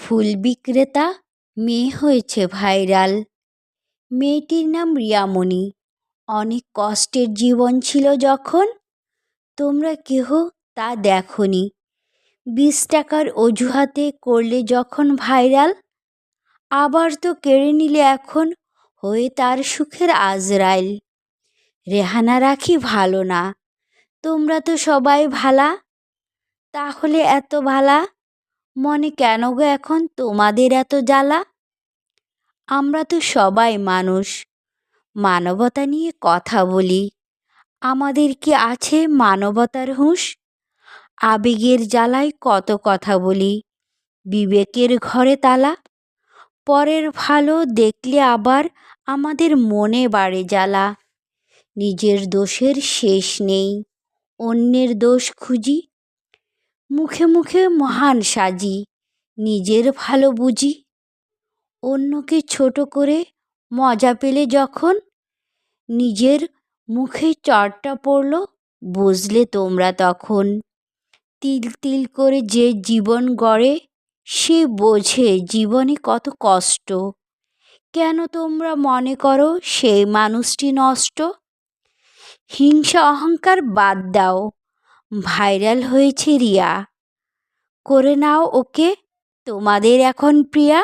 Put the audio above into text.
ফুল বিক্রেতা মেয়ে হয়েছে ভাইরাল। মেয়েটির নাম রিয়ামণি। অনেক কষ্টের জীবন ছিল যখন, তোমরা কেহ তা দেখনি। 20 টাকার অজুহাতে করলে যখন ভাইরাল, আবার তো কেড়ে নিলে এখন হয়ে তার সুখের আজরাইল। রেহানা রাখি ভালো না, তোমরা তো সবাই ভালা, তাহলে এত ভালা মনে কেন গো এখন তোমাদের এত জ্বালা? আমরা তো সবাই মানুষ, মানবতা নিয়ে কথা বলি। আমাদের কি আছে মানবতার হুঁশ? আবেগের জ্বালায় কত কথা বলি, বিবেকের ঘরে তালা। পরের ভালো দেখলে আবার আমাদের মনে বাড়ে জ্বালা। নিজের দোষের শেষ নেই, অন্যের দোষ খুঁজি। মুখে মুখে মহান সাজি, নিজের ভালো বুঝি। অন্যকে ছোট করে মজা পেলে যখন, নিজের মুখে চড়টা পড়ল বুঝলে তোমরা তখন। তিল তিল করে যে জীবন গড়ে, সে বোঝে জীবনে কত কষ্ট। কেন তোমরা মনে করো সেই মানুষটি নষ্ট? হিংসা অহংকার বাদ দাও, ভাইরাল হয়েছে রিয়া, করে নাও ওকে তোমাদের এখন প্রিয়া।